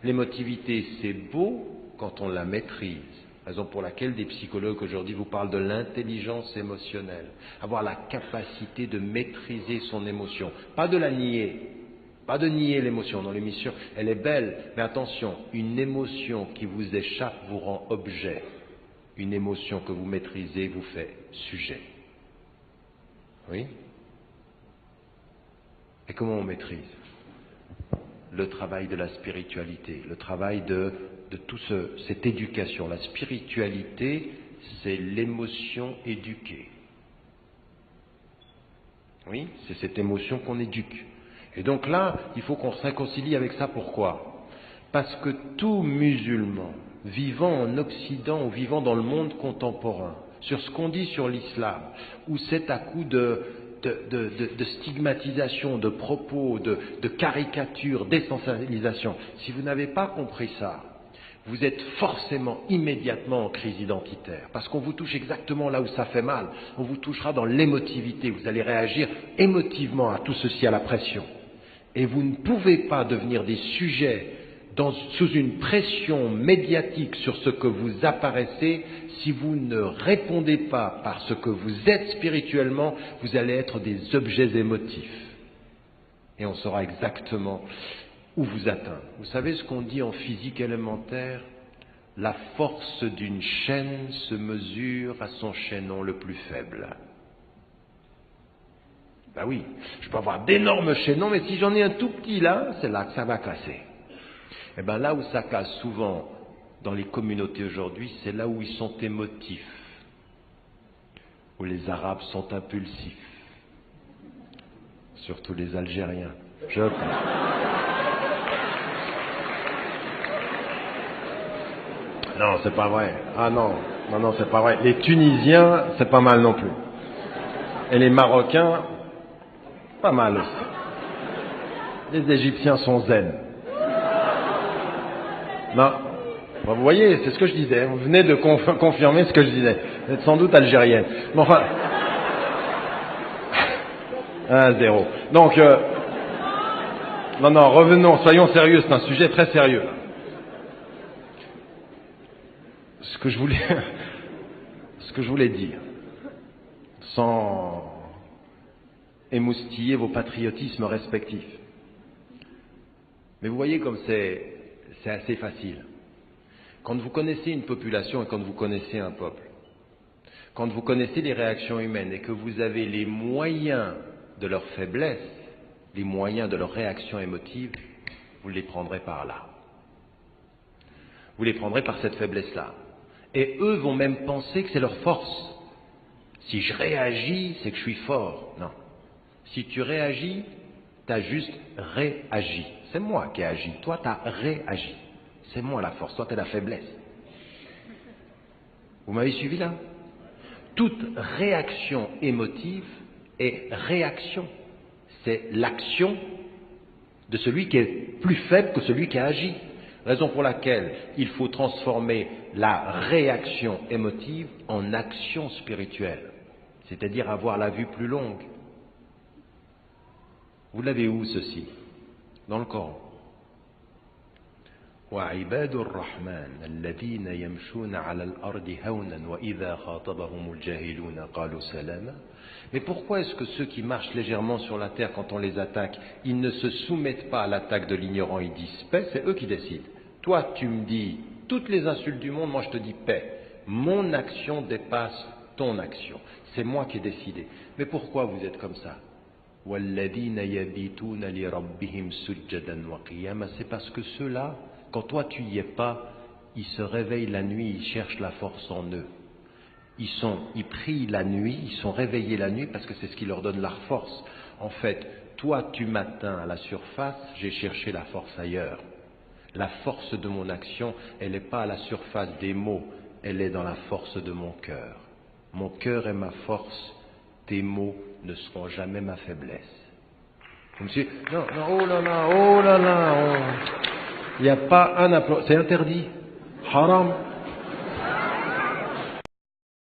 L'émotivité, c'est beau quand on la maîtrise. Raison pour laquelle des psychologues aujourd'hui vous parlent de l'intelligence émotionnelle. Avoir la capacité de maîtriser son émotion. Pas de la nier. Pas de nier l'émotion. Dans l'émission, elle est belle. Mais attention, une émotion qui vous échappe vous rend objet. Une émotion que vous maîtrisez vous fait sujet. Oui? Et comment on maîtrise? Le travail de la spiritualité, le travail de toute cette éducation. La spiritualité, c'est l'émotion éduquée. Oui, c'est cette émotion qu'on éduque. Et donc là, il faut qu'on se réconcilie avec ça. Pourquoi? Parce que tout musulman vivant en Occident ou vivant dans le monde contemporain, sur ce qu'on dit sur l'islam, où c'est à coup de stigmatisation, de propos, de caricatures, d'essentialisation. Si vous n'avez pas compris ça, vous êtes forcément immédiatement en crise identitaire, parce qu'on vous touche exactement là où ça fait mal. On vous touchera dans l'émotivité, vous allez réagir émotivement à tout ceci, à la pression. Et vous ne pouvez pas devenir des sujets sous une pression médiatique sur ce que vous apparaissez. Si vous ne répondez pas par ce que vous êtes spirituellement, vous allez être des objets émotifs. Et on saura exactement où vous atteindre. Vous savez ce qu'on dit en physique élémentaire? La force d'une chaîne se mesure à son chaînon le plus faible. Ben oui, je peux avoir d'énormes chaînons, mais si j'en ai un tout petit là, c'est là que ça va casser. Et bien là où ça casse souvent dans les communautés aujourd'hui, c'est là où ils sont émotifs, où les Arabes sont impulsifs, surtout les Algériens. Non, c'est pas vrai. Ah non, c'est pas vrai. Les Tunisiens, c'est pas mal non plus. Et les Marocains, pas mal aussi. Les Égyptiens sont zen. Non, vous voyez, c'est ce que je disais. Vous venez de confirmer ce que je disais. Vous êtes sans doute algérienne. Mais enfin, 1-0. Donc, non, revenons, soyons sérieux. C'est un sujet très sérieux. Ce que je voulais dire, sans émoustiller vos patriotismes respectifs. Mais vous voyez comme c'est assez facile. Quand vous connaissez une population et quand vous connaissez un peuple, quand vous connaissez les réactions humaines et que vous avez les moyens de leur faiblesse, les moyens de leur réaction émotive, vous les prendrez par là. Vous les prendrez par cette faiblesse-là. Et eux vont même penser que c'est leur force. Si je réagis, c'est que je suis fort. Non. Si tu réagis, tu as juste réagi. C'est moi qui ai agi. Toi, tu as réagi. C'est moi la force. Toi, tu es la faiblesse. Vous m'avez suivi là? Toute réaction émotive est réaction. C'est l'action de celui qui est plus faible que celui qui a agi. Raison pour laquelle il faut transformer la réaction émotive en action spirituelle, c'est-à-dire avoir la vue plus longue. Vous l'avez où ceci? Dans le Coran. وعباد الرحمن الذين يمشون على الأرض هونا وإذا خاطبهم الجاهلون قالوا سلاما. Mais pourquoi est-ce que ceux qui marchent légèrement sur la terre, quand on les attaque, ils ne se soumettent pas à l'attaque de l'ignorant, ils disent paix? C'est eux qui décident. Toi, tu me dis toutes les insultes du monde, moi je te dis paix. Mon action dépasse ton action. C'est moi qui ai décidé. Mais pourquoi vous êtes comme ça? C'est parce que ceux-là, quand toi tu y es pas, ils se réveillent la nuit, ils cherchent la force en eux. Ils prient la nuit, ils sont réveillés la nuit parce que c'est ce qui leur donne la force. En fait, toi tu m'atteins à la surface, j'ai cherché la force ailleurs. La force de mon action, elle n'est pas à la surface des mots, elle est dans la force de mon cœur. Mon cœur est ma force, tes mots ne seront jamais ma faiblesse. Monsieur, non, oh là là, il n'y a pas un applaudissement, c'est interdit, haram.